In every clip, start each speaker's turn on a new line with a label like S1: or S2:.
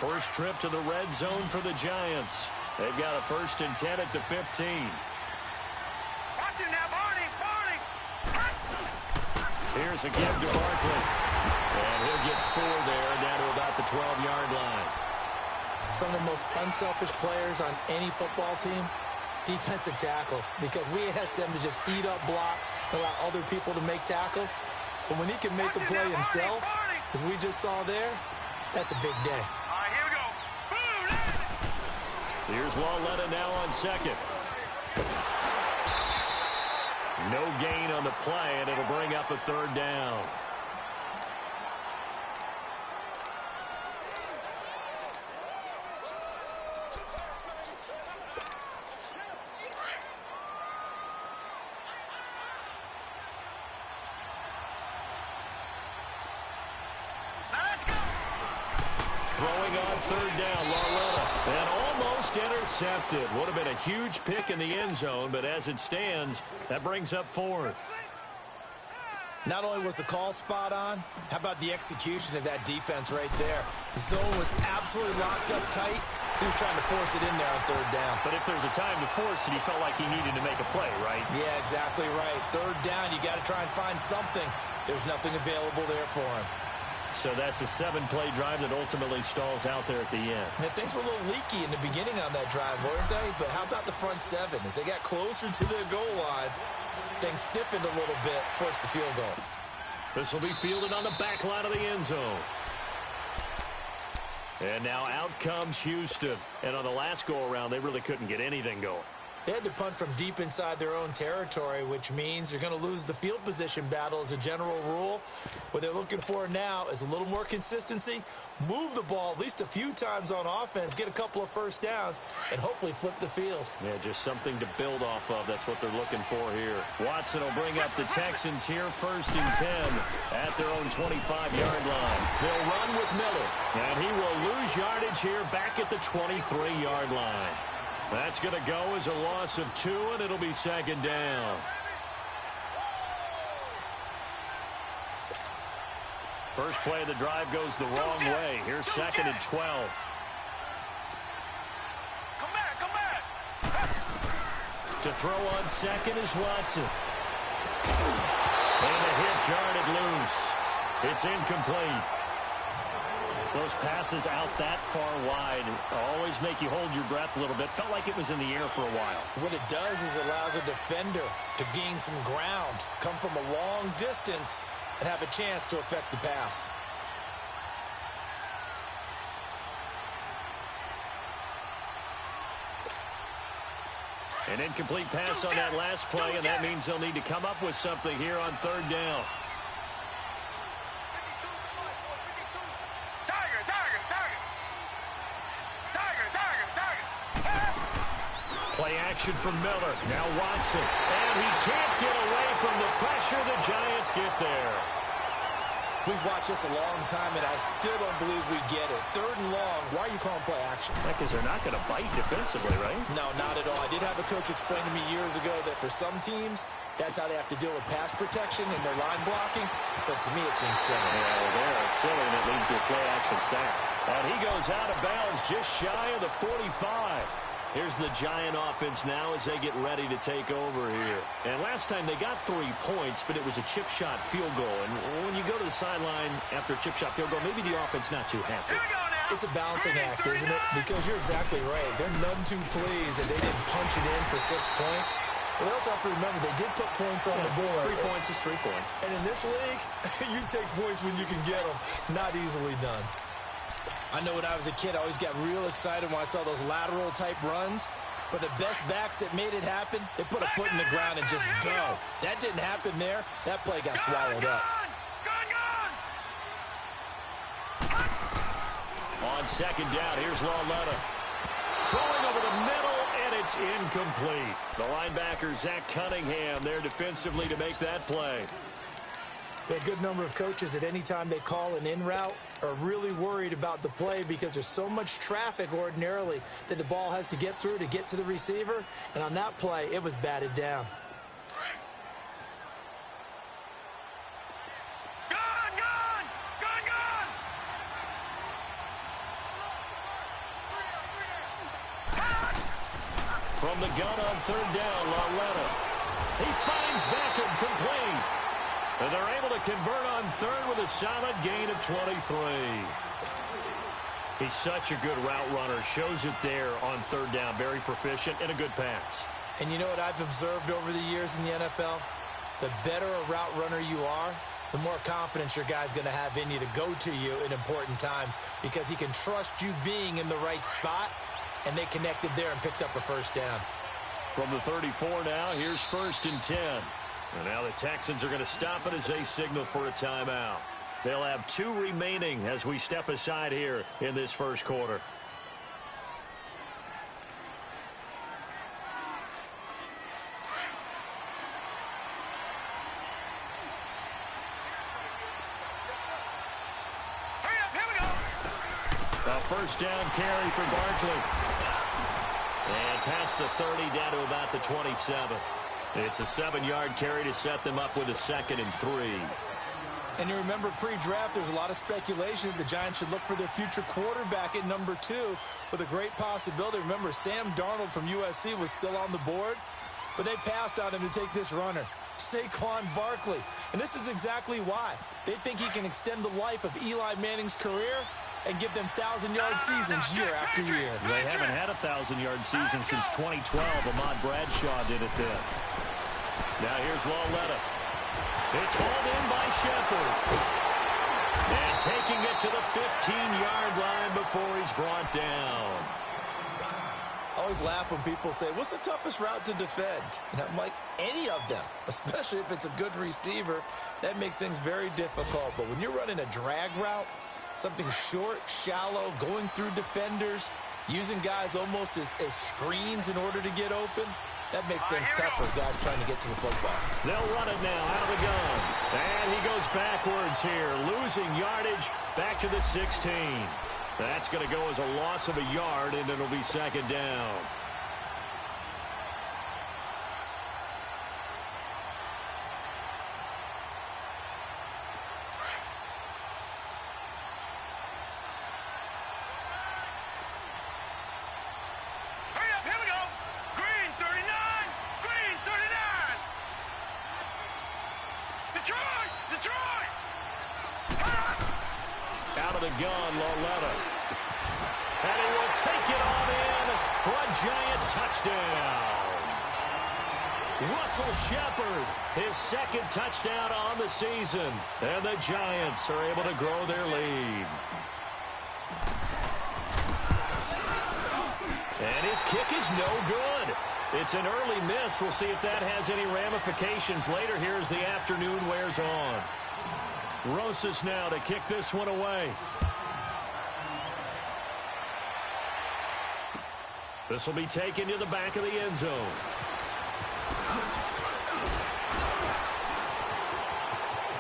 S1: First trip to the red zone for the Giants. They've got a 1st and 10 at the 15.
S2: Watch it now, Barney.
S1: Here's a give to Barkley. And he'll get 4 there, down to about the 12-yard line.
S3: Some of the most unselfish players on any football team, defensive tackles, because we ask them to just eat up blocks and allow other people to make tackles. But when he can make a play himself, as we just saw there, that's a big day.
S2: All right, here we go. Boom!
S1: Here's Walletta now on second. No gain on the play, and it'll bring up a 3rd down. Throwing on 3rd down, Walletta. And almost intercepted. Would have been a huge pick in the end zone, but as it stands, that brings up 4th.
S3: Not only was the call spot on, how about the execution of that defense right there? The zone was absolutely locked up tight. He was trying to force it in there on 3rd down.
S1: But if there's a time to force it, he felt like he needed to make a play, right?
S3: Yeah, exactly right. 3rd down, you got to try and find something. There's nothing available there for him.
S1: So that's a 7-play drive that ultimately stalls out there at the end.
S3: And things were a little leaky in the beginning on that drive, weren't they? But how about the front 7? As they got closer to the goal line, things stiffened a little bit, forced the field goal.
S1: This will be fielded on the back line of the end zone. And now out comes Houston. And on the last go-around, they really couldn't get anything going.
S3: They had to punt from deep inside their own territory, which means they're going to lose the field position battle as a general rule. What they're looking for now is a little more consistency, move the ball at least a few times on offense, get a couple of 1st downs, and hopefully flip the field.
S1: Yeah, just something to build off of. That's what they're looking for here. Watson will bring up the Texans here 1st and 10 at their own 25-yard line. They'll run with Miller, and he will lose yardage here back at the 23-yard line. That's going to go as a loss of 2, and it'll be 2nd down. First play of the drive goes the wrong way. Here's 2nd and 12.
S2: Come back.
S1: To throw on 2nd is Watson. And the hit jarred it loose. It's incomplete. Those passes out that far wide always make you hold your breath a little bit. Felt like it was in the air for a while.
S3: What it does is allows a defender to gain some ground, come from a long distance, and have a chance to affect the pass.
S1: An incomplete pass on that last play, and that means they'll need to come up with something here on 3rd down. Play action from Miller. Now Watson. And he can't get away from the pressure. The Giants get there.
S3: We've watched this a long time, and I still don't believe we get it. 3rd and long. Why are you calling play action?
S1: Because they're not going to bite defensively, right?
S3: No, not at all. I did have a coach explain to me years ago that for some teams, that's how they have to deal with pass protection and their line blocking. But to me, it seems silly.
S1: Yeah, well, there it's silly, and it leads to a play action sack. And he goes out of bounds just shy of the 45. Here's the Giant offense now as they get ready to take over here. And last time they got 3 points, but it was a chip shot field goal. And when you go to the sideline after a chip shot field goal, maybe the offense not too happy.
S3: It's a balancing act, isn't it? Because you're exactly right. They're none too pleased that they didn't punch it in for 6 points. But we also have to remember they did put points on the board.
S1: 3 points is 3 points.
S3: And in this league, you take points when you can get them. Not easily done. I know when I was a kid, I always got real excited when I saw those lateral-type runs. But the best backs that made it happen, they put a foot in the ground and just go. That didn't happen there. That play got swallowed up.
S1: On 2nd down, here's Walletta. Throwing over the middle, and it's incomplete. The linebacker, Zach Cunningham, there defensively to make that play.
S3: There are a good number of coaches that any time they call an in route are really worried about the play because there's so much traffic ordinarily that the ball has to get through to get to the receiver. And on that play, it was batted down.
S1: From the gun on third down, Lauletta. He finds Beckham complete. And they're able to convert on third with a solid gain of 23. He's such a good route runner. Shows it there on third down. Very proficient and a good pass.
S3: And you know what I've observed over the years in the NFL? The better a route runner you are, the more confidence your guy's going to have in you to go to you in important times because he can trust you being in the right spot, and they connected there and picked up a first down.
S1: From the 34 now, here's 1st and 10. And now the Texans are going to stop it as they signal for a timeout. They'll have 2 remaining as we step aside here in this first quarter. A first down carry for Barkley. And past the 30 down to about the 27. It's a 7-yard carry to set them up with a 2nd and 3.
S3: And you remember pre-draft, there's a lot of speculation the Giants should look for their future quarterback at number 2 with a great possibility. Remember, Sam Darnold from USC was still on the board, but they passed on him to take this runner, Saquon Barkley. And this is exactly why. They think he can extend the life of Eli Manning's career and give them 1,000-yard seasons year after year.
S1: They haven't had a 1,000-yard season since 2012. Ahmad Bradshaw did it then. Now here's Lauletta. It's hauled in by Shepard. And taking it to the 15-yard line before he's brought down.
S3: I always laugh when people say, what's the toughest route to defend? And I'm like, any of them, especially if it's a good receiver. That makes things very difficult. But when you're running a drag route, something short, shallow, going through defenders, using guys almost as screens in order to get open, that makes things tough for guys trying to get to the football.
S1: They'll run it now out of the gun. And he goes backwards here, losing yardage back to the 16. That's going to go as a loss of a yard, and it'll be 2nd down. Out of the gun, Lauletta. And he will take it on in for a Giant touchdown. Russell Shepard, his 2nd touchdown on the season. And the Giants are able to grow their lead. And his kick is no good. It's an early miss. We'll see if that has any ramifications later here as the afternoon wears on. Rosas now to kick this one away. This will be taken to the back of the end zone.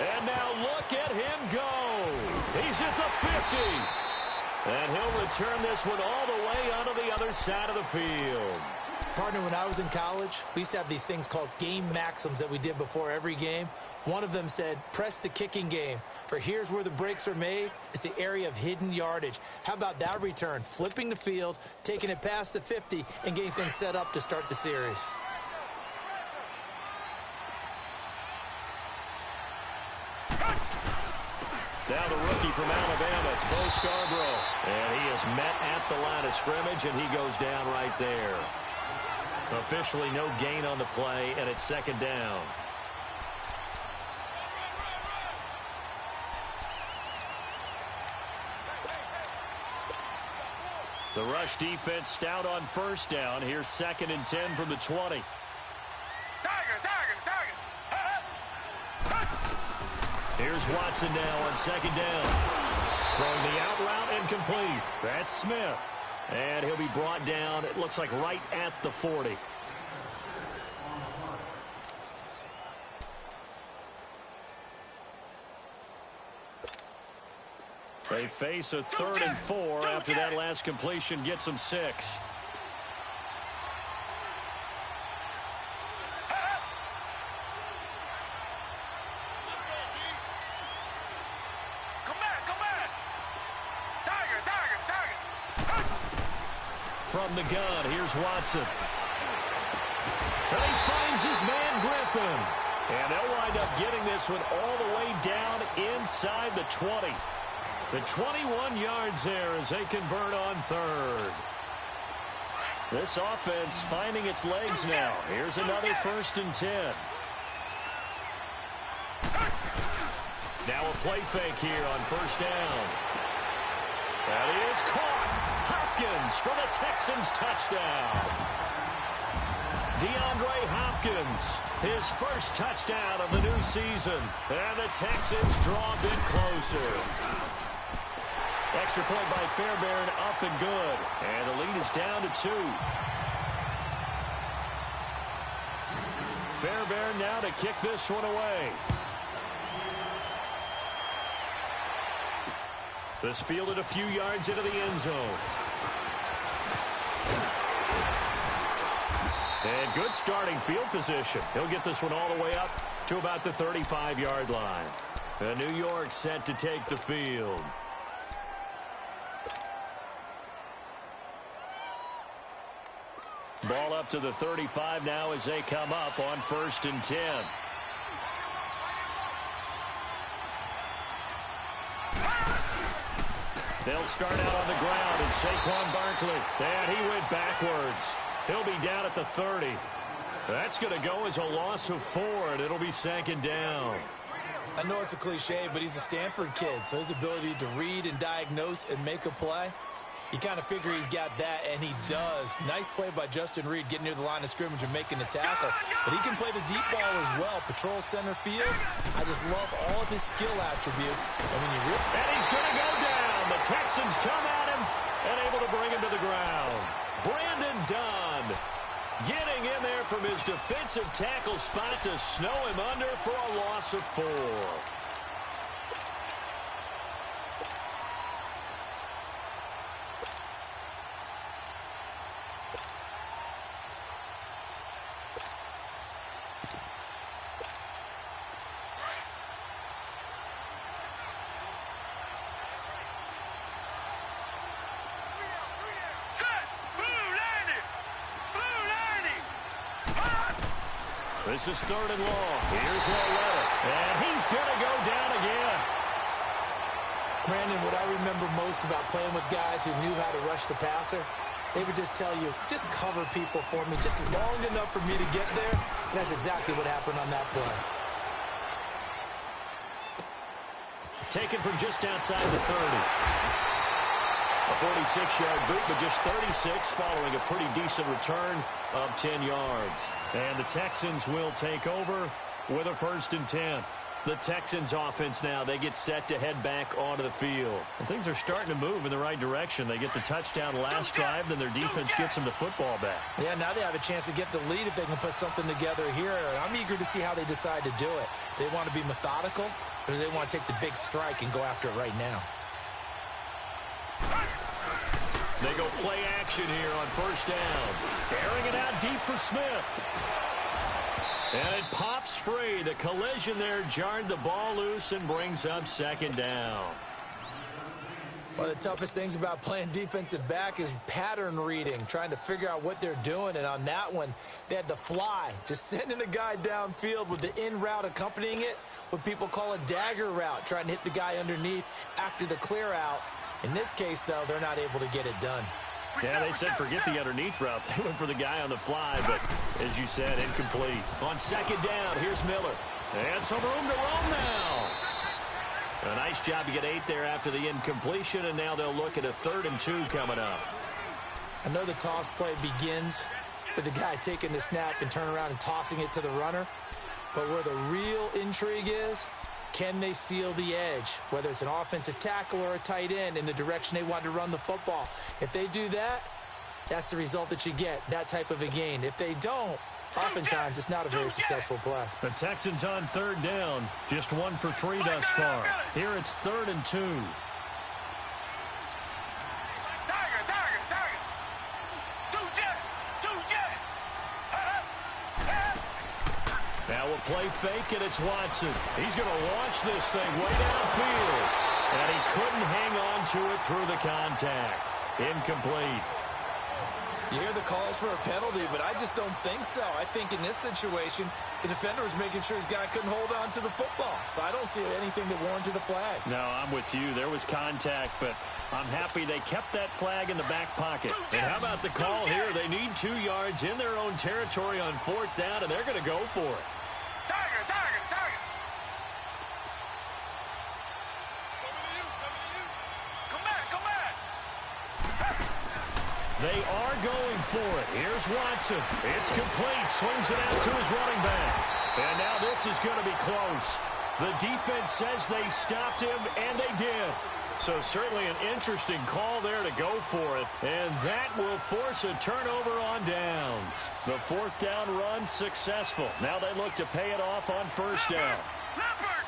S1: And now look at him go. He's at the 50. And he'll return this one all the way onto the other side of the field.
S3: Partner, when I was in college, we used to have these things called game maxims that we did before every game. One of them said, press the kicking game. For here's where the breaks are made. It's the area of hidden yardage. How about that return? Flipping the field, taking it past the 50, and getting things set up to start the series.
S1: Now the rookie from Alabama, it's Bo Scarborough. And he is met at the line of scrimmage, and he goes down right there. Officially no gain on the play, and it's 2nd down. The rush defense stout on 1st down. Here's 2nd and 10 from the 20. Here's Watson now on 2nd down. Throwing the out route incomplete. That's Smith. And he'll be brought down, it looks like right at the 40. They face a 3rd and 4 after that last completion gets them 6. From the gun, here's Watson. And he finds his man Griffin. And they'll wind up getting this one all the way down inside the 20. The 21 yards there as they convert on third. This offense finding its legs now. Here's another 1st and 10. Now a play fake here on 1st down. That is caught. Hopkins for the Texans touchdown. DeAndre Hopkins, his first touchdown of the new season. And the Texans draw a bit closer. Extra point by Fairbairn, up and good. And the lead is down to 2. Fairbairn now to kick this one away. This fielded a few yards into the end zone. And good starting field position. He'll get this one all the way up to about the 35-yard line. And New York set to take the field. Ball up to the 35 now as they come up on 1st and 10. They'll start out on the ground, and Saquon Barkley. And he went backwards. He'll be down at the 30. That's going to go as a loss of 4, and it'll be 2nd down.
S3: I know it's a cliche, but he's a Stanford kid, so his ability to read and diagnose and make a play, you kind of figure he's got that, and he does. Nice play by Justin Reed getting near the line of scrimmage and making the tackle. But he can play the deep ball as well. Patrol center field. I just love all of his skill attributes. And when you
S1: and he's going to go down. The Texans come at him and able to bring him to the ground. Brandon Dunn getting in there from his defensive tackle spot to snow him under for a loss of 4. This is 3rd and long. Here's Loretta. And he's going to go down again.
S3: Brandon, what I remember most about playing with guys who knew how to rush the passer, they would just tell you, just cover people for me, just long enough for me to get there. And that's exactly what happened on that play.
S1: Taken from just outside the 30. A 46-yard boot, but just 36 following a pretty decent return of 10 yards. And the Texans will take over with a 1st and 10. The Texans offense now, they get set to head back onto the field. And things are starting to move in the right direction. They get the touchdown last drive, then their defense gets them the football back.
S3: Yeah, now they have a chance to get the lead if they can put something together here. And I'm eager to see how they decide to do it. Do they want to be methodical, or do they want to take the big strike and go after it right now?
S1: They go play action here on 1st down. Airing it out deep for Smith. And it pops free. The collision there jarred the ball loose and brings up 2nd down.
S3: One of the toughest things about playing defensive back is pattern reading, trying to figure out what they're doing. And on that one, they had the fly, just sending a guy downfield with the in route accompanying it, what people call a dagger route, trying to hit the guy underneath after the clear out. In this case, though, they're not able to get it done.
S1: Yeah, they said forget the underneath route. They went for the guy on the fly, but as you said, incomplete. On 2nd down, here's Miller. And some room to roam now. A nice job to get 8 there after the incompletion, and now they'll look at a 3rd and 2 coming up.
S3: I know the toss play begins with the guy taking the snap and turning around and tossing it to the runner. But where the real intrigue is, can they seal the edge, whether it's an offensive tackle or a tight end, in the direction they want to run the football? If they do that, that's the result that you get, that type of a gain. If they don't, oftentimes it's not a very successful play.
S1: The Texans on 3rd down, just 1 for 3 thus far. Here it's 3rd and 2. Now we'll play fake, and it's Watson. He's going to launch this thing way downfield. And he couldn't hang on to it through the contact. Incomplete.
S3: You hear the calls for a penalty, but I just don't think so. I think in this situation, the defender was making sure his guy couldn't hold on to the football. So I don't see anything that warranted a flag.
S1: No, I'm with you. There was contact, but I'm happy they kept that flag in the back pocket. And how about the call here? They need 2 yards in their own territory on 4th down, and they're going to go for it.
S2: Tiger, tiger, tiger. Come back, come back.
S1: They are going for it. Here's Watson. It's complete. Swings it out to his running back. And now this is going to be close. The defense says they stopped him, and they did. So certainly an interesting call there to go for it. And that will force a turnover on downs. The 4th down run successful. Now they look to pay it off on 1st down.
S2: Leopard.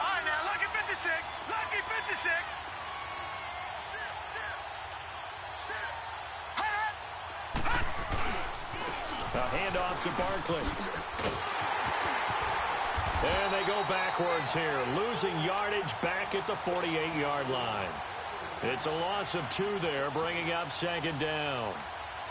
S2: All right, now, lucky 56. Lucky 56.
S1: A handoff to Barkley. And they go backwards here, losing yardage back at the 48-yard line. It's a loss of 2 there, bringing up 2nd down.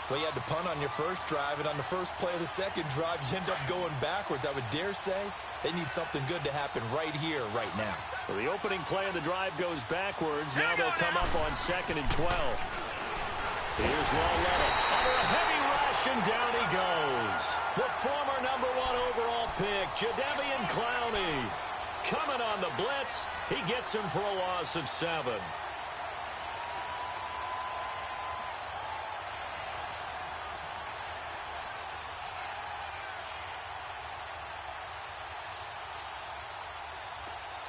S3: Well, you had to punt on your first drive, and on the first play of the second drive, you end up going backwards. I would dare say they need something good to happen right here, right now.
S1: Well, the opening play of the drive goes backwards. Now they'll come up on 2nd and 12. Here's Lawletta. Under a heavy rush, and down he goes. The former number 1 overall pick, Jadeveon Clowney. Coming on the blitz. He gets him for a loss of 7.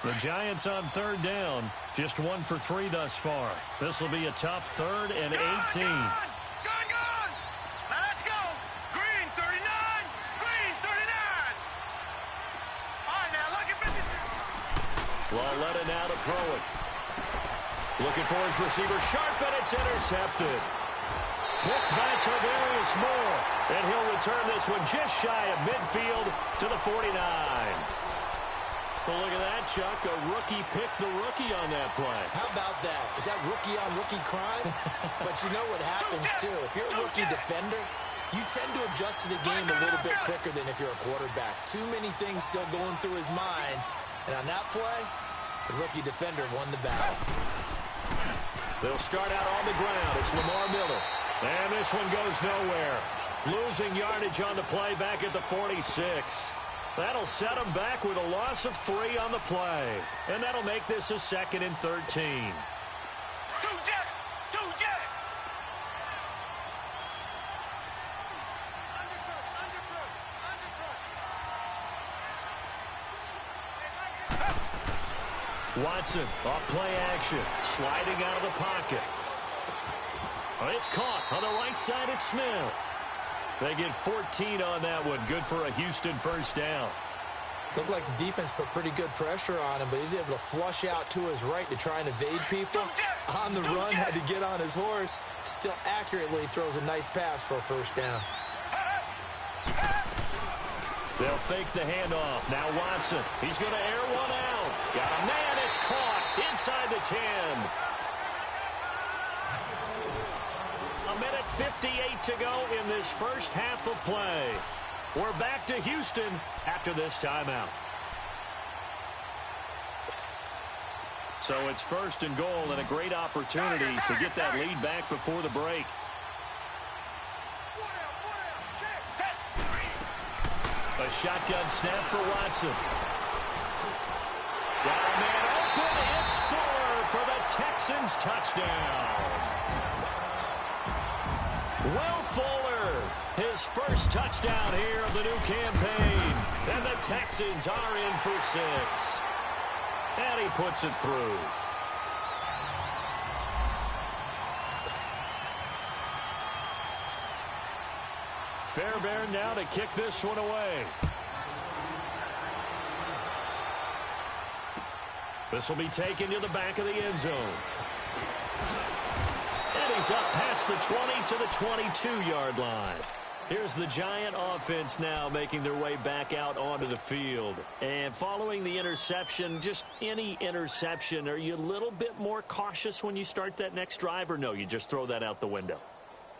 S1: The Giants on 3rd down. Just 1 for 3 thus far. This will be a tough 3rd and 18.
S2: Gone. Now let's go. Green 39. Green 39. All right, now, lucky 56.
S1: Lawletta now to throw it. Looking for his receiver sharp, and it's intercepted. Picked by Tavarius Moore. And he'll return this one just shy of midfield to the 49. Well, look at that, Chuck. A rookie picked the rookie on that play.
S3: How about that? Is that rookie-on-rookie crime? But you know what happens, too. If you're a rookie defender, you tend to adjust to the game a little bit quicker than if you're a quarterback. Too many things still going through his mind. And on that play, the rookie defender won the battle.
S1: They'll start out on the ground. It's Lamar Miller. And this one goes nowhere. Losing yardage on the play back at the 46. That'll set them back with a loss of 3 on the play. And that'll make this a 2nd and 13.
S2: Two jet.
S1: Watson off play action. Sliding out of the pocket. It's caught on the right side at Smith. They get 14 on that one. Good for a Houston 1st down.
S3: Looked like the defense put pretty good pressure on him, but he's able to flush out to his right to try and evade people. On the run, had to get on his horse. Still accurately throws a nice pass for a 1st down.
S1: They'll fake the handoff. Now Watson. He's going to air one out. Got a man. It's caught inside the 10. A minute 58 to go in this first half of play. We're back to Houston after this timeout. So it's 1st and goal and a great opportunity to get that lead back before the break. A shotgun snap for Watson. Got a man open. It's 4 for the Texans touchdown. Will Fuller, his first touchdown here of the new campaign. And the Texans are in for 6. And he puts it through. Fairbairn now to kick this one away. This will be taken to the back of the end zone. And he's up past the 20 to the 22-yard line. Here's the Giant offense now making their way back out onto the field. And following the interception, just any interception, are you a little bit more cautious when you start that next drive, or no, you just throw that out the window?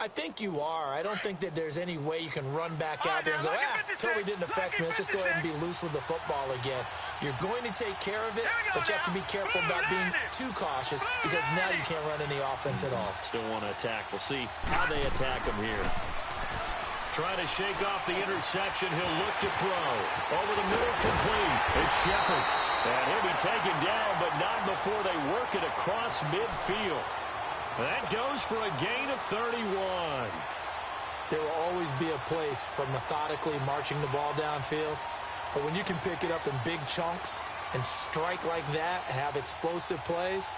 S3: I think you are. I don't think that there's any way you can run back out there and go, totally didn't affect me. Let's just go ahead and be loose with the football again. You're going to take care of it, but you have to be careful about being too cautious because now you can't run any offense at all.
S1: Still want to attack. We'll see how they attack him here. Trying to shake off the interception. He'll look to throw. Over the middle, complete. It's Shepard. And he'll be taken down, but not before they work it across midfield. That goes for a gain of 31.
S3: There will always be a place for methodically marching the ball downfield. But when you can pick it up in big chunks and strike like that, have explosive plays,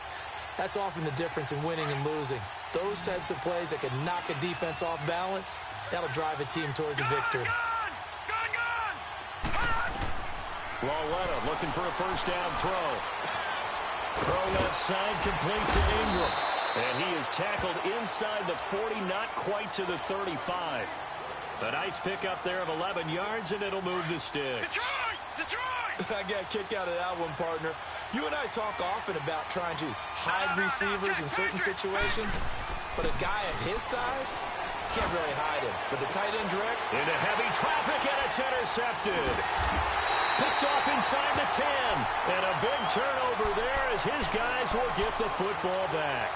S3: that's often the difference in winning and losing. Those types of plays that can knock a defense off balance, that'll drive a team towards a victory.
S1: Lawletta looking for a first down throw. Throw left side, complete to Ingram. And he is tackled inside the 40, not quite to the 35. A nice pickup there of 11 yards, and it'll move the sticks.
S2: Detroit!
S3: I got a kick out of that one, partner. You and I talk often about trying to hide receivers in certain situations, but a guy of his size can't really hide him. But the tight end direct
S1: into heavy traffic, and it's intercepted. Picked off inside the 10, and a big turnover there as his guys will get the football back.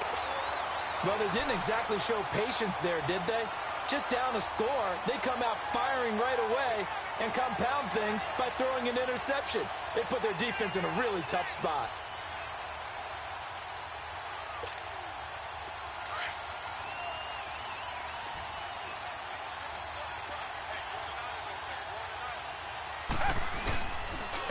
S3: Well, they didn't exactly show patience there, did they? Just down a score, they come out firing right away and compound things by throwing an interception. They put their defense in a really tough spot.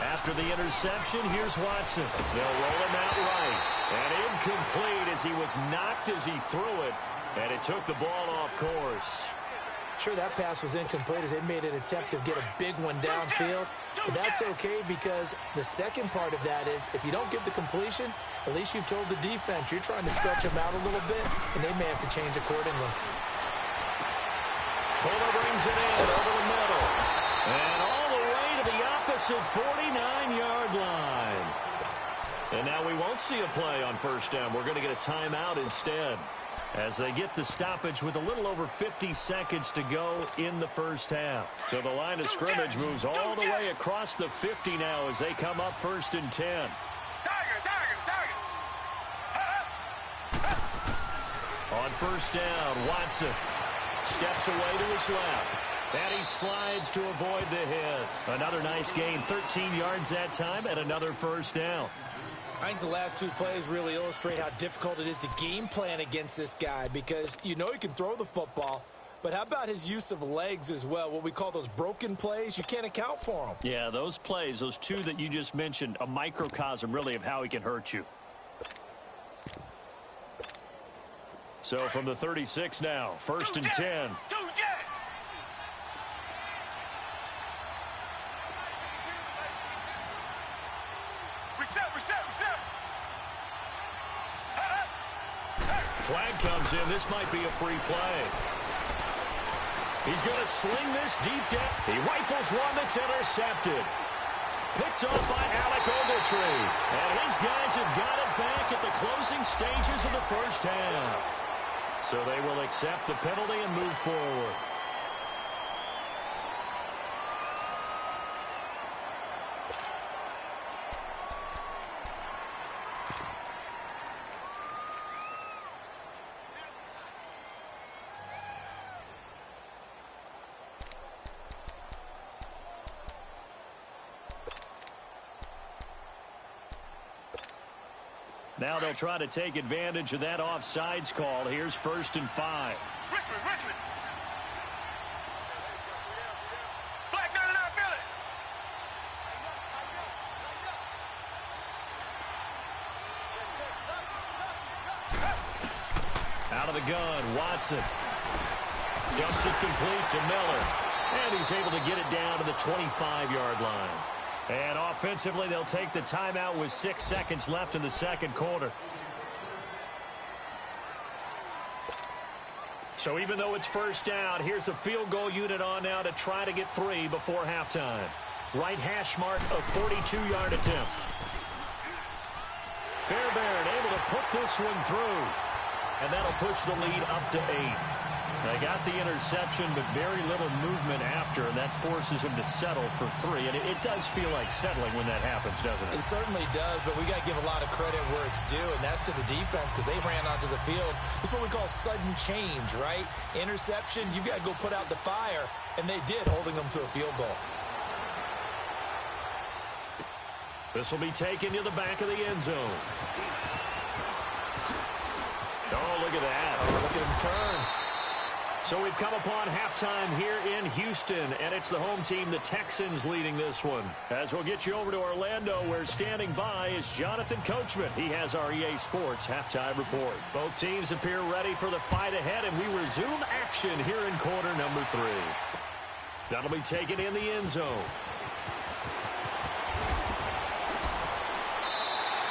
S1: After the interception, here's Watson. They'll roll him out right. And incomplete as he was knocked as he threw it. And it took the ball off course.
S3: Sure, that pass was incomplete as they made an attempt to get a big one downfield. But that's okay because the second part of that is if you don't get the completion, at least you've told the defense you're trying to stretch them out a little bit, and they may have to change accordingly.
S1: Fuller brings it in over the middle. And all the way to the opposite 49-yard line. And now we won't see a play on first down. We're going to get a timeout instead as they get the stoppage with a little over 50 seconds to go in the first half. So the line of scrimmage moves all the way across the 50 now as they come up 1st and 10. On first down, Watson steps away to his left. And he slides to avoid the hit. Another nice gain, 13 yards that time, and another first down.
S3: I think the last two plays really illustrate how difficult it is to game plan against this guy because you know he can throw the football, but how about his use of legs as well? What we call those broken plays, you can't account for them.
S1: Yeah, those plays, those two that you just mentioned, a microcosm really of how he can hurt you. So from the 36 now, 1st and 10. Flag comes in. This might be a free play. He's going to sling this deep down. He rifles one that's intercepted. Picked off by Alec Ogletree. And his guys have got it back at the closing stages of the first half. So they will accept the penalty and move forward. Now they'll try to take advantage of that offsides call. Here's 1st and 5.
S2: Richmond. Black 99, feel it.
S1: Out of the gun, Watson. Dumps it complete to Miller. And he's able to get it down to the 25-yard line. And offensively, they'll take the timeout with 6 seconds left in the second quarter. So even though it's first down, here's the field goal unit on now to try to get 3 before halftime. Right hash mark, a 42-yard attempt. Fairbairn able to put this one through. And that'll push the lead up to 8. They got the interception, but very little movement after, and that forces him to settle for 3. And it does feel like settling when that happens, doesn't it?
S3: It certainly does, but we got to give a lot of credit where it's due, and that's to the defense because they ran onto the field. This is what we call sudden change, right? Interception, you got to go put out the fire, and they did, holding them to a field goal.
S1: This will be taken to the back of the end zone. Oh, look at that.
S3: Oh, look at him turn.
S1: So we've come upon halftime here in Houston, and it's the home team, the Texans, leading this one. As we'll get you over to Orlando, where standing by is Jonathan Coachman. He has our EA Sports halftime report. Both teams appear ready for the fight ahead, and we resume action here in quarter number 3. That'll be taken in the end zone.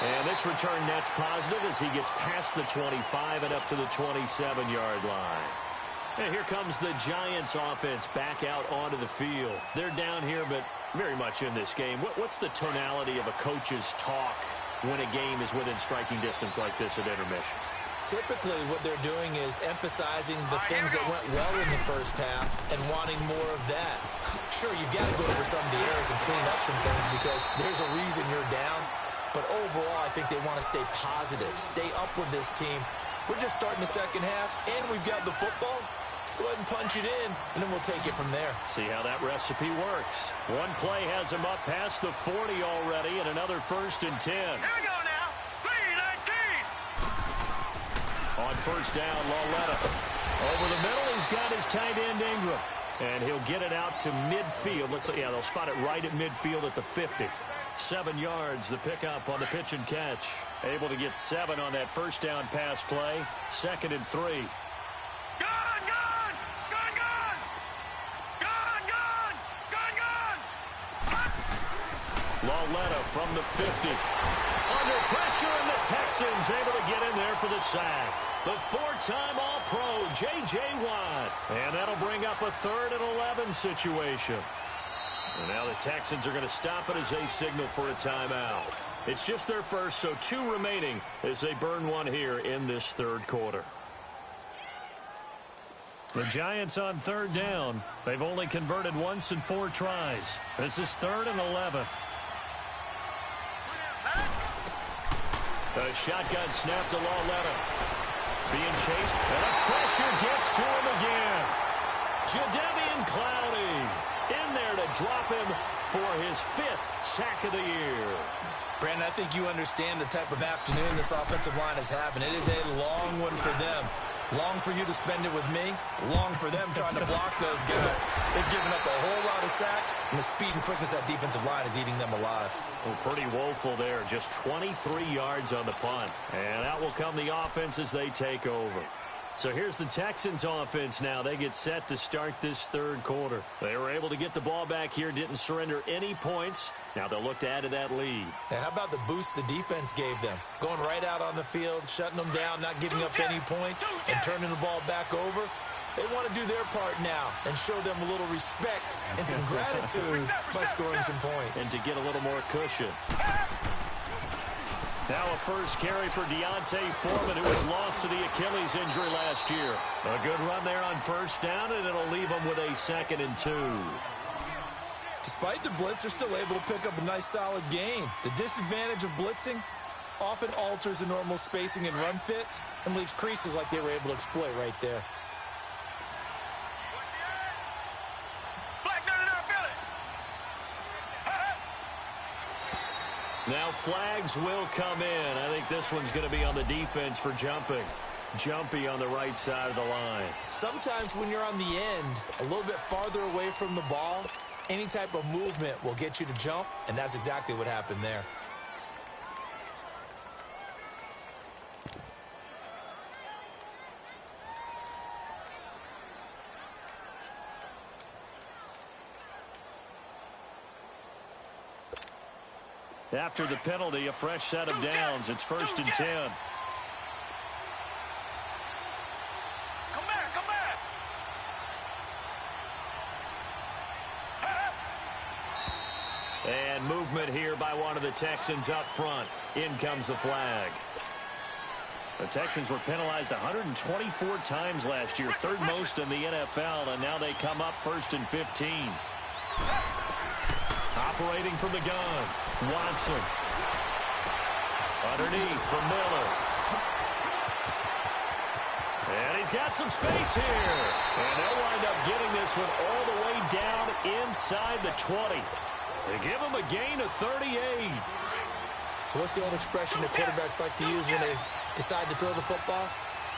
S1: And this return net's positive as he gets past the 25 and up to the 27-yard line. And here comes the Giants offense back out onto the field. They're down here, but very much in this game. What's the tonality of a coach's talk when a game is within striking distance like this at intermission?
S3: Typically, what they're doing is emphasizing the things that went well in the first half and wanting more of that. Sure, you've got to go over some of the errors and clean up some things because there's a reason you're down. But overall, I think they want to stay positive, stay up with this team. We're just starting the second half, and we've got the football. Let's go ahead and punch it in, and then we'll take it from there. See how that recipe works. One play has him up past the 40 already, and another 1st and 10.
S2: Here we go now. 3-19.
S1: On first down, Lauletta. Over the middle, he's got his tight end, Ingram. And he'll get it out to midfield. Yeah, they'll spot it right at midfield at the 50. 7 yards, the pickup on the pitch and catch. Able to get 7 on that first down pass play. 2nd and 3.
S2: Gone, gone, gone, gone. Gone, gone, gone, gone.
S1: Lauletta from the 50. Under pressure, and the Texans able to get in there for the sack. The 4-time All-Pro, J.J. Watt. And that'll bring up a 3rd and 11 situation. And now the Texans are going to stop it as they signal for a timeout. It's just their first, so 2 remaining as they burn one here in this 3rd quarter. The Giants on 3rd down. They've only converted once in 4 tries. This is 3rd and 11. A shotgun snap to Lauletta. Being chased, and the pressure gets to him again. Jadeveon Clowney in there to drop him for his 5th sack of the year.
S3: Brandon, I think you understand the type of afternoon this offensive line is having. It is a long one for them. Long for you to spend it with me. Long for them trying to block those guys. They've given up a whole lot of sacks, and the speed and quickness of that defensive line is eating them alive.
S1: Well, pretty woeful there. Just 23 yards on the punt. And out will come the offense as they take over. So here's the Texans offense now. They get set to start this 3rd quarter. They were able to get the ball back here, didn't surrender any points. Now they'll look to add to that lead.
S3: Now, how about the boost the defense gave them? Going right out on the field, shutting them down, not giving up any points, and turning the ball back over. They want to do their part now and show them a little respect and some gratitude by scoring some points.
S1: And to get a little more cushion. Now a first carry for Deontay Foreman, who was lost to the Achilles injury last year. A good run there on first down, and it'll leave them with a 2nd and 2.
S3: Despite the blitz, they're still able to pick up a nice, solid gain. The disadvantage of blitzing often alters the normal spacing and run fits and leaves creases like they were able to exploit right there.
S1: Now flags will come in. I think this one's going to be on the defense for jumping. Jumpy on the right side of the line.
S3: Sometimes when you're on the end, a little bit farther away from the ball, any type of movement will get you to jump, and that's exactly what happened there.
S1: After the penalty, a fresh set of downs. It's 1st and 10.
S2: Come back, come back.
S1: And movement here by one of the Texans up front. In comes the flag. The Texans were penalized 124 times last year, third most in the NFL, and now they come up 1st and 15. Operating from the gun, Watson. Underneath for Miller. And he's got some space here. And they'll wind up getting this one all the way down inside the 20. They give him a gain of 38.
S3: So what's the old expression that quarterbacks like to use when they decide to throw the football?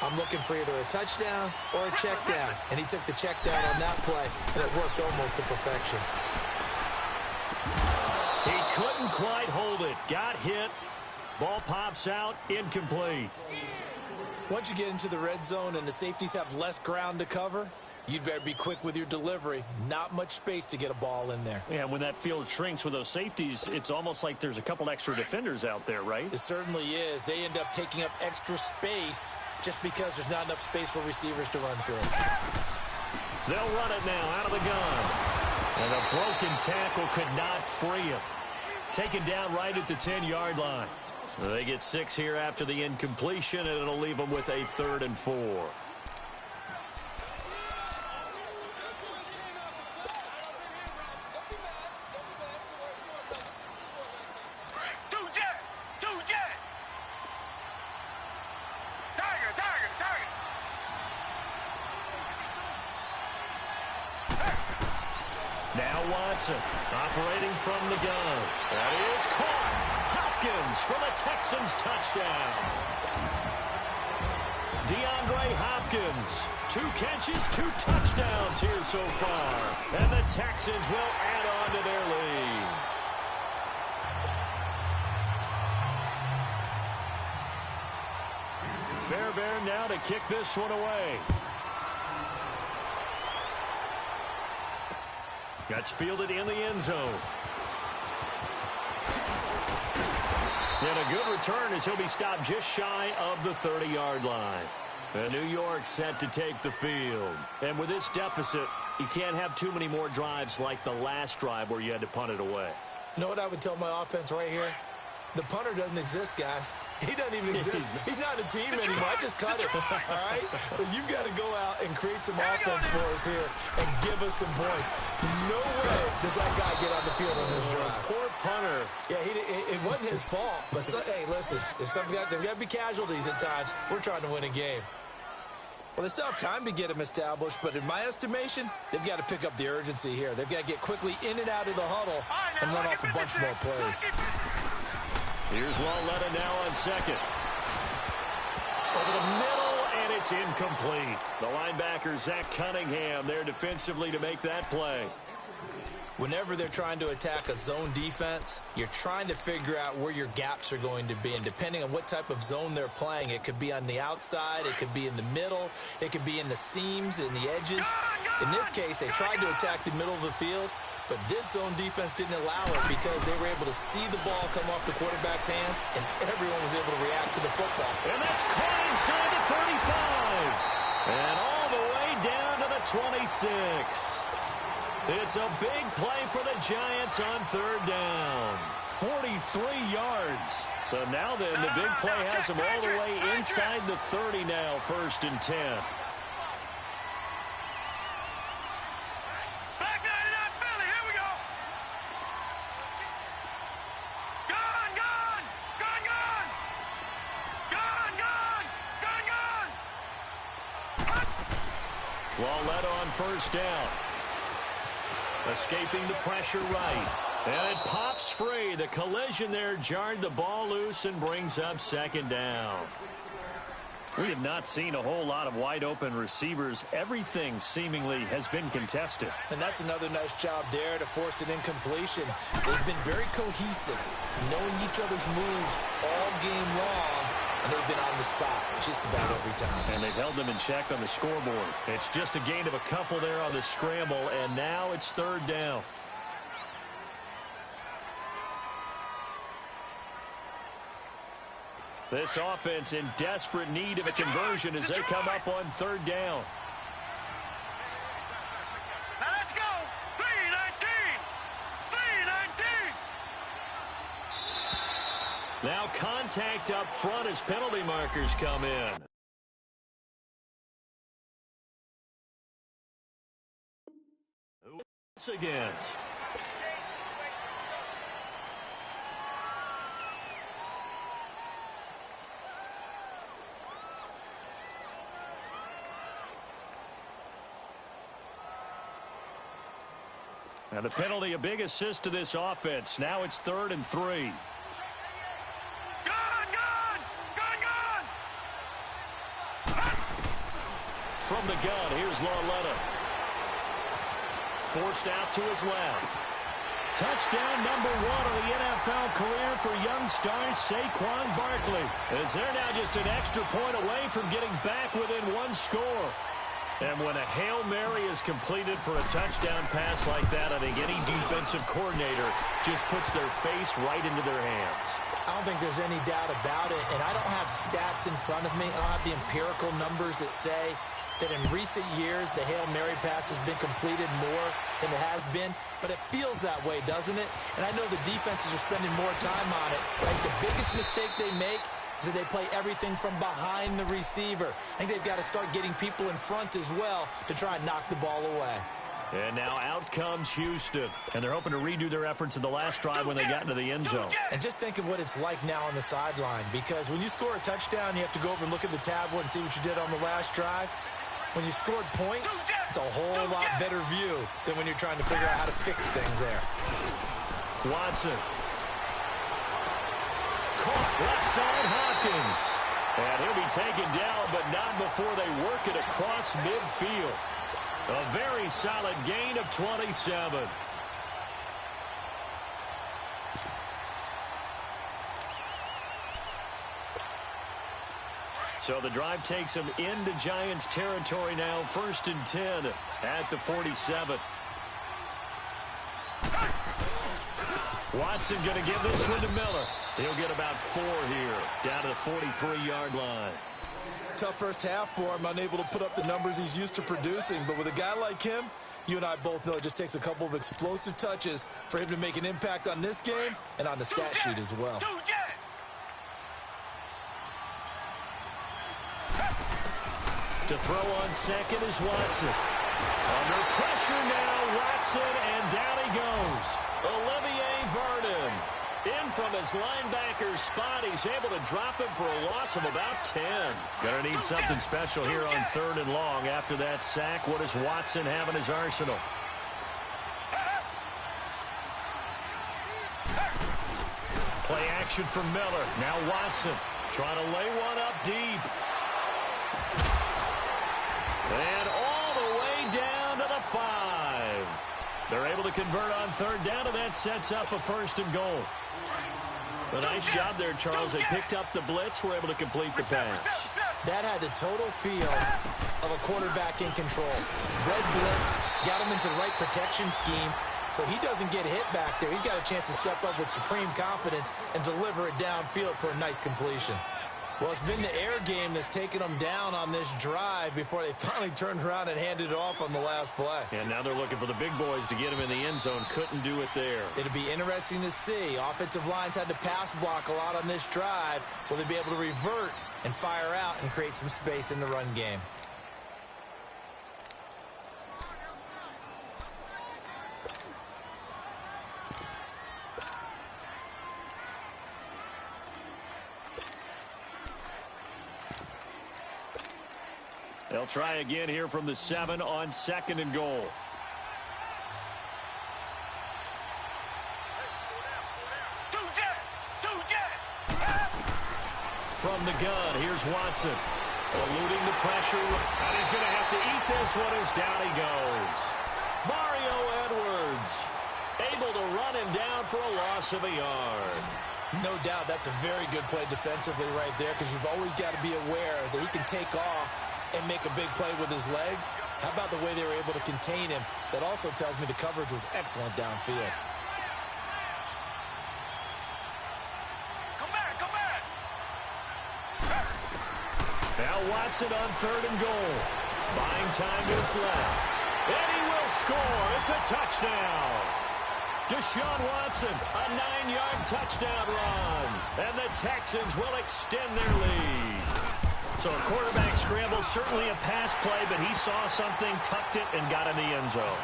S3: I'm looking for either a touchdown or a check down. And he took the check down on that play, and it worked almost to perfection.
S1: He couldn't quite hold it. Got hit. Ball pops out. Incomplete.
S3: Once you get into the red zone and the safeties have less ground to cover, you'd better be quick with your delivery. Not much space to get a ball in there.
S1: Yeah, when that field shrinks with those safeties, it's almost like there's a couple extra defenders out there, right?
S3: It certainly is. They end up taking up extra space just because there's not enough space for receivers to run through.
S1: They'll run it now out of the gun. And a broken tackle could not free him. Taken down right at the 10-yard line. They get 6 here after the incompletion, and it'll leave them with a 3rd and 4. Now Watson, operating from the gun. That is caught. Hopkins for the Texans touchdown. DeAndre Hopkins, 2 catches, 2 touchdowns here so far. And the Texans will add on to their lead. Fairbairn now to kick this one away. Gets fielded in the end zone. And a good return as he'll be stopped just shy of the 30-yard line. And New York set to take the field. And with this deficit, you can't have too many more drives like the last drive where you had to punt it away.
S3: You know what I would tell my offense right here? The punter doesn't exist, guys. He doesn't even exist. He's not a team anymore. I just cut him, all right? So you've got to go out and create some offense for us here and give us some points. No way does that guy get on the field on this drive.
S1: Poor punter.
S3: Yeah, it wasn't his fault. But, hey, listen, there's got to be casualties at times. We're trying to win a game. Well, they still have time to get him established, but in my estimation, they've got to pick up the urgency here. They've got to get quickly in and out of the huddle and run off a bunch more plays.
S1: Here's Walletta now on second. Over the middle, and it's incomplete. The linebacker, Zach Cunningham, there defensively to make that play.
S3: Whenever they're trying to attack a zone defense, you're trying to figure out where your gaps are going to be. And depending on what type of zone they're playing, it could be on the outside, it could be in the middle, it could be in the seams, in the edges. In this case, they tried to attack the middle of the field, but this zone defense didn't allow it because they were able to see the ball come off the quarterback's hands, and everyone was able to react to the football.
S1: And that's caught inside the 35. And all the way down to the 26. It's a big play for the Giants on 3rd down. 43 yards. So now then, the big play has them all the way inside the 30 now, 1st and 10. Walletta on 1st down. Escaping the pressure right. And it pops free. The collision there jarred the ball loose and brings up 2nd down. We have not seen a whole lot of wide-open receivers. Everything seemingly has been contested.
S3: And that's another nice job there to force an incompletion. They've been very cohesive, knowing each other's moves all game long, and they've been on the spot just about every time.
S1: And they've held them in check on the scoreboard. It's just a gain of a couple there on the scramble, and now it's 3rd down. This offense in desperate need of a conversion as they come up on 3rd down.
S2: Now let's go. 3-19. 3-19.
S1: contact up front as penalty markers come in. Who's against? Now the penalty, a big assist to this offense. Now it's 3rd and 3.
S2: Gun!
S1: From the gun, here's Lauletta. Forced out to his left. Touchdown number 1 of the NFL career for young star Saquon Barkley. As they're now just an extra point away from getting back within 1 score. And when a Hail Mary is completed for a touchdown pass like that, I think any defensive coordinator just puts their face right into their hands.
S3: I don't think there's any doubt about it, and I don't have stats in front of me. I don't have the empirical numbers that say that in recent years the Hail Mary pass has been completed more than it has been, but it feels that way, doesn't it? And I know the defenses are spending more time on it. Like the biggest mistake they make is that they play everything from behind the receiver. I think they've got to start getting people in front as well to try and knock the ball away.
S1: And now out comes Houston. And they're hoping to redo their efforts in the last drive when they got into the end zone.
S3: And just think of what it's like now on the sideline, because when you score a touchdown, you have to go over and look at the tablet and see what you did on the last drive. When you scored points, it's a whole lot better view than when you're trying to figure out how to fix things there.
S1: Watson. Caught left side Hopkins. And he'll be taken down, but not before they work it across midfield. A very solid gain of 27. So the drive takes them into Giants territory now. 1st and 10 at the 47. Watson going to give this one to Miller. He'll get about 4 here, down to the 43-yard line.
S3: Tough first half for him, unable to put up the numbers he's used to producing. But with a guy like him, you and I both know it just takes a couple of explosive touches for him to make an impact on this game and on the stat sheet as well.
S1: To throw on second is Watson. Under pressure now, Watson, and down he goes. Olivier Vernon in from his linebacker spot. He's able to drop him for a loss of about 10. Gonna need something special here on 3rd and long. After that sack, what does Watson have in his arsenal? Play action from Miller. Now Watson trying to lay one up deep. And all the way down to the 5. They're able to convert on 3rd down, and that sets up a 1st and goal. A nice job there, Charles. They picked up the blitz, were able to complete the pass.
S3: That had the total feel of a quarterback in control. Red blitz, got him into the right protection scheme, so he doesn't get hit back there. He's got a chance to step up with supreme confidence and deliver it downfield for a nice completion. Well, it's been the air game that's taken them down on this drive before they finally turned around and handed it off on the last play.
S1: And now they're looking for the big boys to get him in the end zone. Couldn't do it there.
S3: It'll be interesting to see. Offensive lines had to pass block a lot on this drive. Will they be able to revert and fire out and create some space in the run game?
S1: They'll try again here from the 7 on 2nd and goal. From the gun, here's Watson. Eluding the pressure, and he's going to have to eat this one as down he goes. Mario Edwards able to run him down for a loss of a yard.
S3: No doubt that's a very good play defensively right there, because you've always got to be aware that he can take off and make a big play with his legs. How about the way they were able to contain him? That also tells me the coverage was excellent downfield.
S2: Come back!
S1: Now Watson on 3rd and goal. Buying time to his left. And he will score. It's a touchdown. Deshaun Watson, a 9-yard touchdown run. And the Texans will extend their lead. So a quarterback scramble, certainly a pass play, but he saw something, tucked it, and got in the end zone.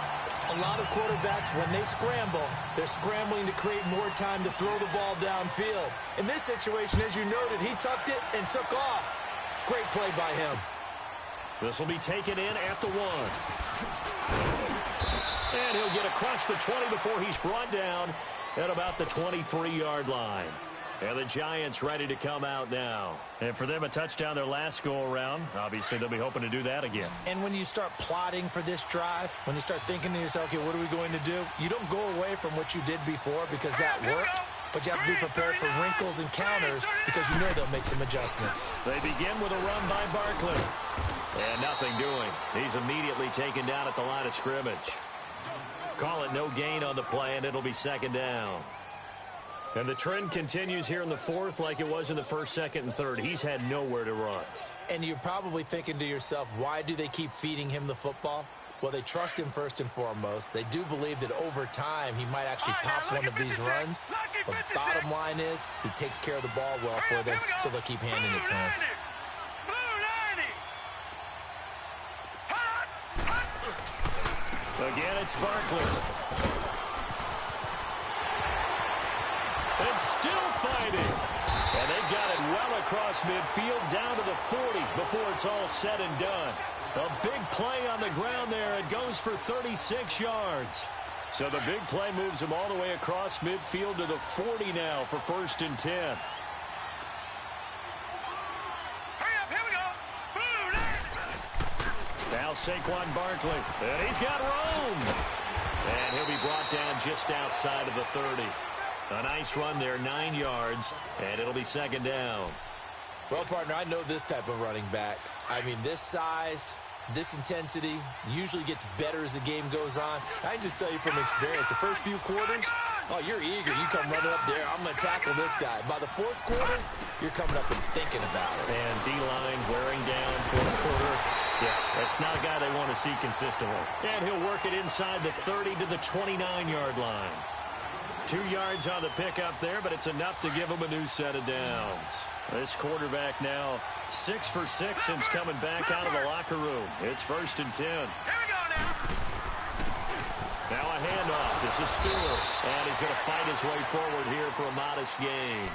S3: A lot of quarterbacks, when they scramble, they're scrambling to create more time to throw the ball downfield. In this situation, as you noted, he tucked it and took off. Great play by him.
S1: This will be taken in at the 1. And he'll get across the 20 before he's brought down at about the 23-yard line. And the Giants ready to come out now. And for them, a touchdown their last go-around. Obviously, they'll be hoping to do that again.
S3: And when you start plotting for this drive, when you start thinking to yourself, okay, what are we going to do? You don't go away from what you did before because that worked. But you have to be prepared for wrinkles and counters because you know they'll make some adjustments.
S1: They begin with a run by Barkley. And nothing doing. He's immediately taken down at the line of scrimmage. Call it no gain on the play, and it'll be second down. And the trend continues here in the 4th like it was in the 1st, 2nd, and 3rd. He's had nowhere to run.
S3: And you're probably thinking to yourself, why do they keep feeding him the football? Well, they trust him first and foremost. They do believe that over time he might actually pop one of these runs. But bottom line is he takes care of the ball well for them, so they'll keep handing it to him.
S1: Again, it's Barkley. And still fighting. And they've got it well across midfield down to the 40 before it's all said and done. A big play on the ground there. It goes for 36 yards. So the big play moves him all the way across midfield to the 40 now for 1st and 10.
S2: Hurry up, here we go.
S1: Now Saquon Barkley. And he's got room. And he'll be brought down just outside of the 30. A nice run there, 9 yards, and it'll be second down.
S3: Well, partner, I know this type of running back. I mean, this size, this intensity usually gets better as the game goes on. I can just tell you from experience, the first few quarters, oh, you're eager. You come running up there, I'm going to tackle this guy. By the 4th quarter, you're coming up and thinking about it.
S1: And D-line wearing down 4th quarter. Yeah, that's not a guy they want to see consistently. And he'll work it inside the 30 to the 29-yard line. 2 yards on the pickup there, but it's enough to give him a new set of downs. This quarterback now 6 for 6 since coming back out of the locker room. It's 1st and 10.
S2: Here we go now.
S1: Now a handoff. This is Stewart. And he's going to fight his way forward here for a modest gain.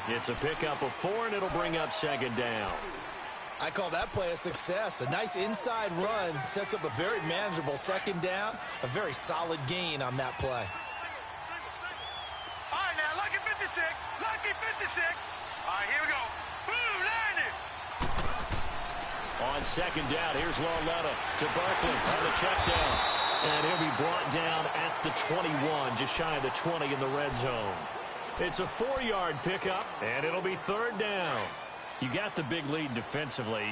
S1: It's a pickup of 4, and it'll bring up second down.
S3: I call that play a success. A nice inside run sets up a very manageable second down. A very solid gain on that play.
S2: All right, now, lucky 56. Lucky 56. All right, here we go. Blue 90.
S1: On second down, here's Lauletta to Barkley on the check down. And he'll be brought down at the 21, just shy of the 20 in the red zone. It's a 4-yard pickup, and it'll be third down. You got the big lead defensively,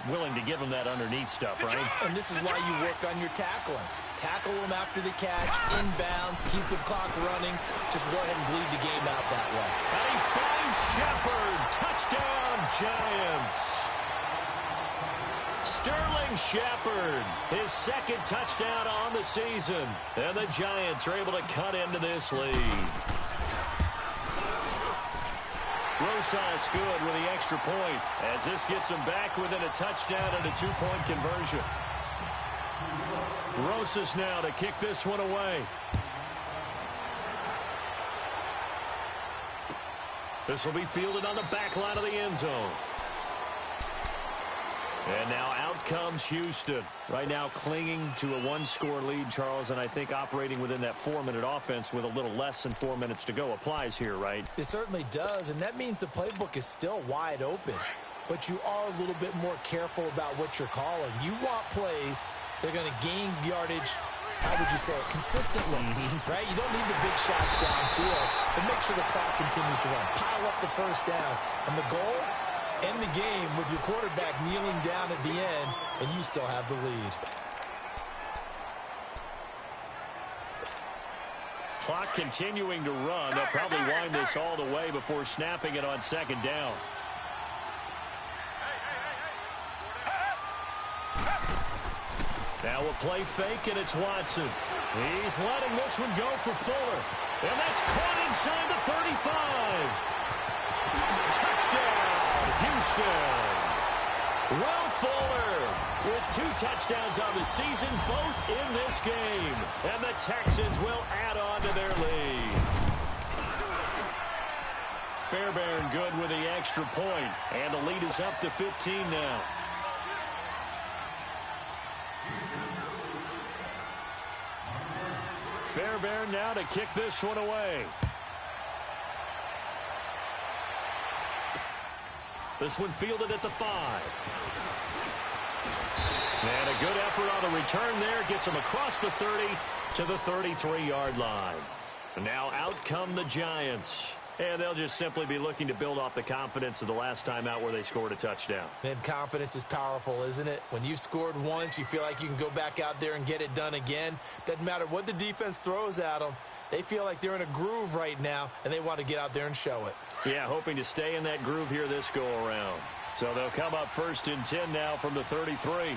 S1: willing to give him that underneath stuff, right?
S3: And this is why you work on your tackling. Tackle them after the catch, inbounds, keep the clock running. Just go ahead and bleed the game out that way.
S1: And he finds Shepard. Touchdown, Giants. Sterling Shepard, his second touchdown on the season. And the Giants are able to cut into this lead. Rosas good with the extra point as this gets them back within a touchdown and a 2-point conversion. Rosas now to kick this one away. This will be fielded on the back line of the end zone. And now out comes Houston. Right now clinging to a 1-score lead, Charles, and I think operating within that 4-minute offense with a little less than 4 minutes to go applies here, right?
S3: It certainly does, and that means the playbook is still wide open. But you are a little bit more careful about what you're calling. You want plays that are going to gain yardage, how would you say it, consistently, right? You don't need the big shots downfield, but make sure the clock continues to run. Pile up the first downs. And the goal? End the game with your quarterback kneeling down at the end, and you still have the lead.
S1: Clock continuing to run. They'll probably wind this all the way before snapping it on second down. Now a play fake, and it's Watson. He's letting this one go for Fuller. And that's caught inside the 35. Touchdown, Houston. Will Fuller with 2 touchdowns on the season, both in this game. And the Texans will add on to their lead. Fairbairn good with the extra point. And the lead is up to 15 now. Fairbairn now to kick this one away. This one fielded at the 5. And a good effort on the return there. Gets him across the 30 to the 33-yard line. And now out come the Giants. And they'll just simply be looking to build off the confidence of the last time out where they scored a touchdown.
S3: And confidence is powerful, isn't it? When you've scored once, you feel like you can go back out there and get it done again. Doesn't matter what the defense throws at them. They feel like they're in a groove right now, and they want to get out there and show it.
S1: Yeah, hoping to stay in that groove here this go-around. So they'll come up 1st and 10 now from the 33.
S2: All right,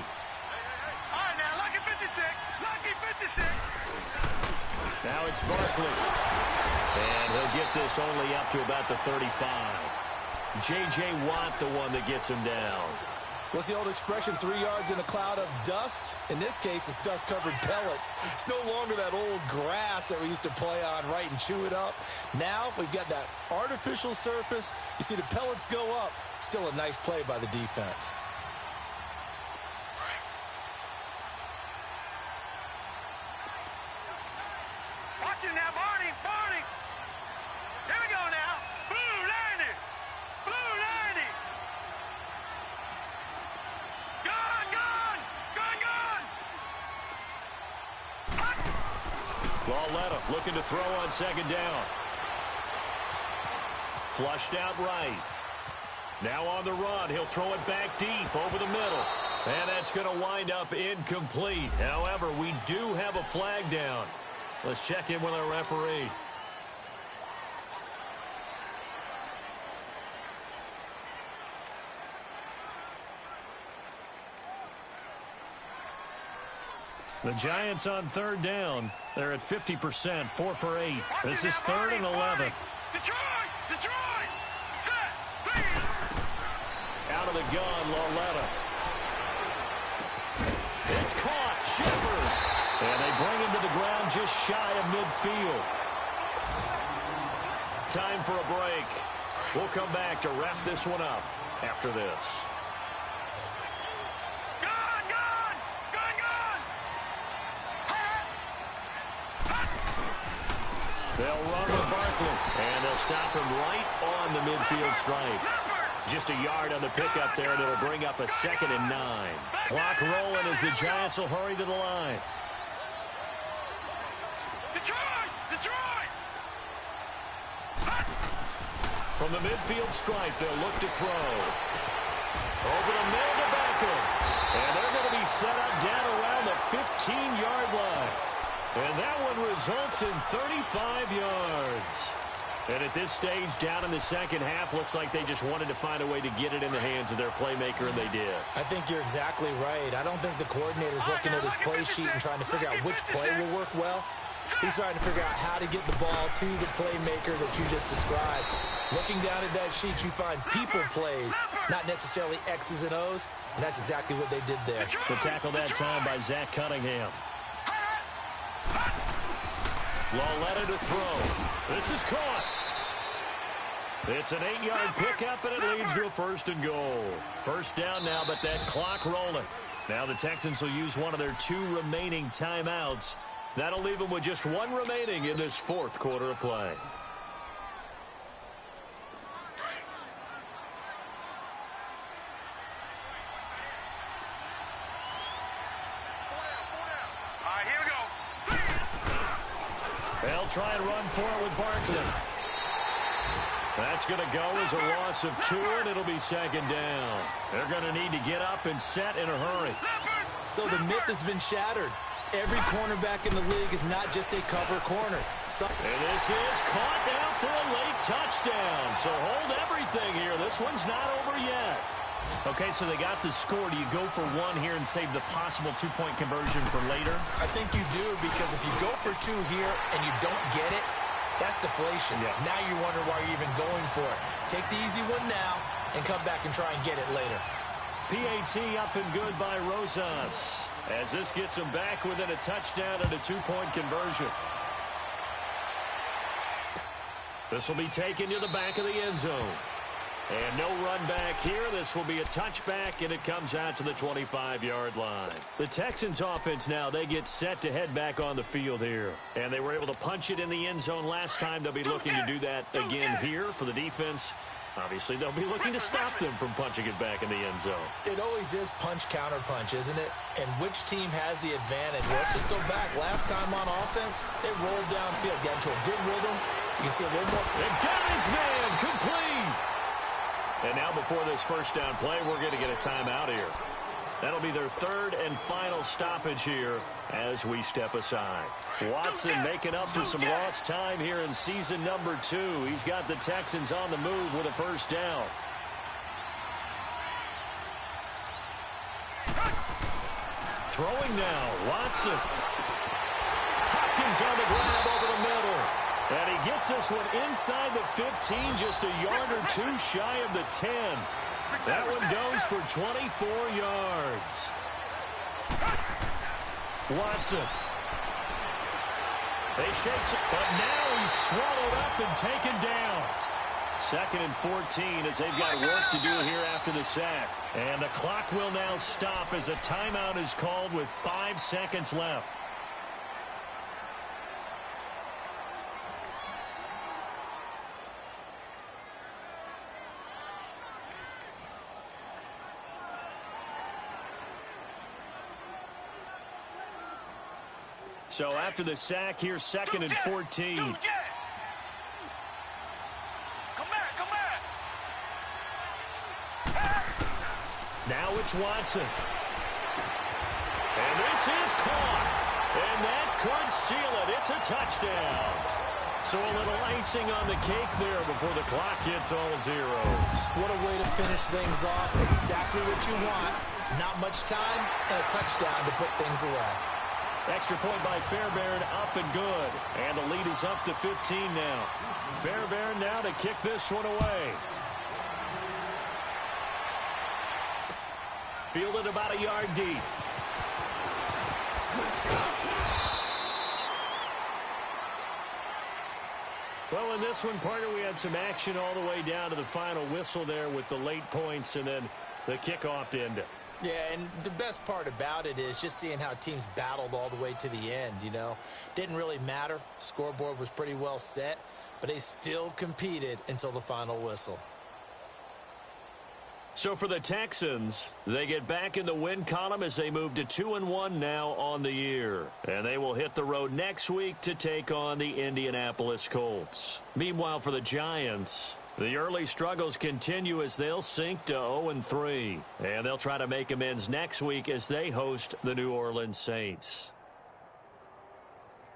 S2: now, lucky 56. Lucky 56.
S1: Now it's Barkley. And he'll get this only up to about the 35. J.J. Watt, the one that gets him down.
S3: What's the old expression, 3 yards in a cloud of dust? In this case, it's dust-covered pellets. It's no longer that old grass that we used to play on, right, and chew it up. Now we've got that artificial surface. You see the pellets go up. Still a nice play by the defense.
S2: Watch it now, Barney. Barney. Here we go now. Blue 90. Blue 90. Gone, gone. Gone, gone.
S1: Lauletta looking to throw on 2nd down. Flushed out right. Now on the run. He'll throw it back deep over the middle. And that's going to wind up incomplete. However, we do have a flag down. Let's check in with our referee. The Giants on 3rd down. They're at 50%, 4 for 8. This is 3rd and 11.
S2: Detroit! Detroit! Set! Please!
S1: Out of the gun, Lauletta. It's caught. Shepard. And they bring him to the ground just shy of midfield. Time for a break. We'll come back to wrap this one up after this.
S2: Gone! Gone! Gone! Gone!
S1: They'll run with Barkley. And they'll stop him right on the midfield stripe. Just a yard on the pickup there, and it'll bring up a 2nd and 9. Clock rolling as the Giants will hurry to the line.
S2: Detroit! Detroit!
S1: From the midfield stripe, they'll look to throw. Over the middle to Beckham. And they're going to be set up down around the 15-yard line. And that one results in 35 yards. And at this stage, down in the 2nd half, looks like they just wanted to find a way to get it in the hands of their playmaker, and they did.
S3: I think you're exactly right. I don't think the coordinator's looking at his play sheet and trying to figure out which play will work well. He's trying to figure out how to get the ball to the playmaker that you just described. Looking down at that sheet, you find people plays, not necessarily X's and O's, and that's exactly what they did there.
S1: The tackle that time by Zach Cunningham. Lauletta to throw. This is caught. It's an 8-yard pickup, and it leads to a 1st and goal. 1st down now, but that clock rolling. Now the Texans will use one of their 2 remaining timeouts. That'll leave them with just 1 remaining in this 4th quarter of play. They'll try and run for it with Barkley. That's going to go as a loss of 2, and it'll be 2nd down. They're going to need to get up and set in a hurry.
S3: So the myth has been shattered. Every cornerback in the league is not just a cover corner.
S1: And this is caught now for a late touchdown. So hold everything here. This one's not over yet. Okay, so they got the score. Do you go for one here and save the possible two-point conversion for later?
S3: I think you do, because if you go for two here and you don't get it, that's deflation.
S1: Yeah.
S3: Now you wonder why you're even going for it. Take the easy one now and come back and try and get it later.
S1: PAT up and good by Rosas, as this gets them back within a touchdown and a two-point conversion. This will be taken to the back of the end zone. And no run back here. This will be a touchback, and it comes out to the 25-yard line. The Texans offense now, they get set to head back on the field here. And they were able to punch it in the end zone last time. They'll be looking to do that again here for the defense. Obviously, they'll be looking to stop them from punching it back in the end zone.
S3: It always is punch-counter-punch, isn't it? And which team has the advantage? Well, let's just go back. Last time on offense, they rolled downfield, got into a good rhythm. You can see a little more.
S1: And got his man complete. And now before this first down play, we're going to get a timeout here. That'll be their third and final stoppage here as we step aside. Watson making up for some lost time here in season number 2. He's got the Texans on the move with a first down. Throwing now, Watson. Hopkins on the grab over the middle. And he gets this one inside the 15, just a yard or two shy of the 10. That one goes for 24 yards. Watson. They shake it, but now he's swallowed up and taken down. 2nd and 14 as they've got work to do here after the sack. And the clock will now stop as a timeout is called with 5 seconds left. So after the sack, here's 2nd and 14.
S2: Come back.
S1: Now it's Watson. And this is caught. And that could seal it. It's a touchdown. So a little icing on the cake there before the clock hits all zeros.
S3: What a way to finish things off. Exactly what you want. Not much time and a touchdown to put things away.
S1: Extra point by Fairbairn, up and good. And the lead is up to 15 now. Fairbairn now to kick this one away. Fielded about a yard deep. Well, in this one, partner, we had some action all the way down to the final whistle there with the late points and then the kickoff to end it.
S3: Yeah, and the best part about it is just seeing how teams battled all the way to the end, you know. Didn't really matter. Scoreboard was pretty well set, but they still competed until the final whistle.
S1: So for the Texans, they get back in the win column as they move to 2-1 now on the year. And they will hit the road next week to take on the Indianapolis Colts. Meanwhile, for the Giants, the early struggles continue as they'll sink to 0-3. And they'll try to make amends next week as they host the New Orleans Saints.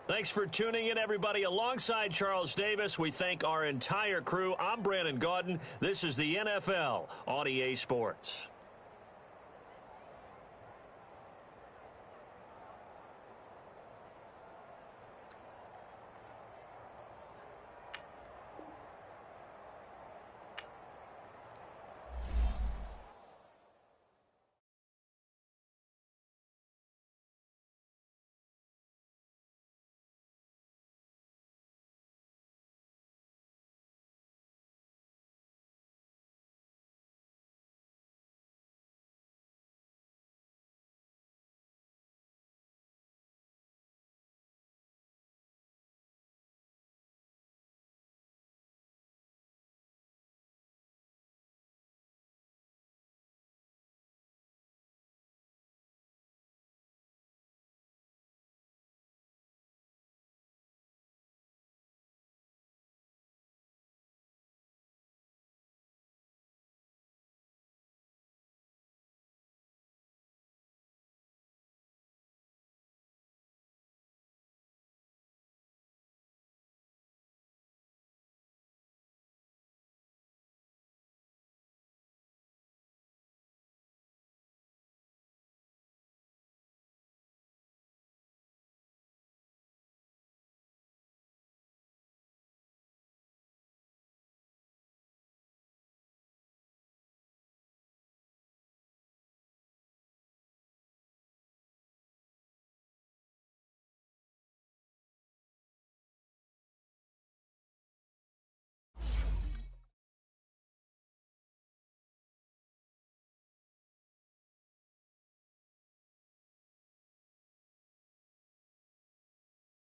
S1: Thanks for tuning in, everybody. Alongside Charles Davis, we thank our entire crew. I'm Brandon Gaudin. This is the NFL on EA Sports.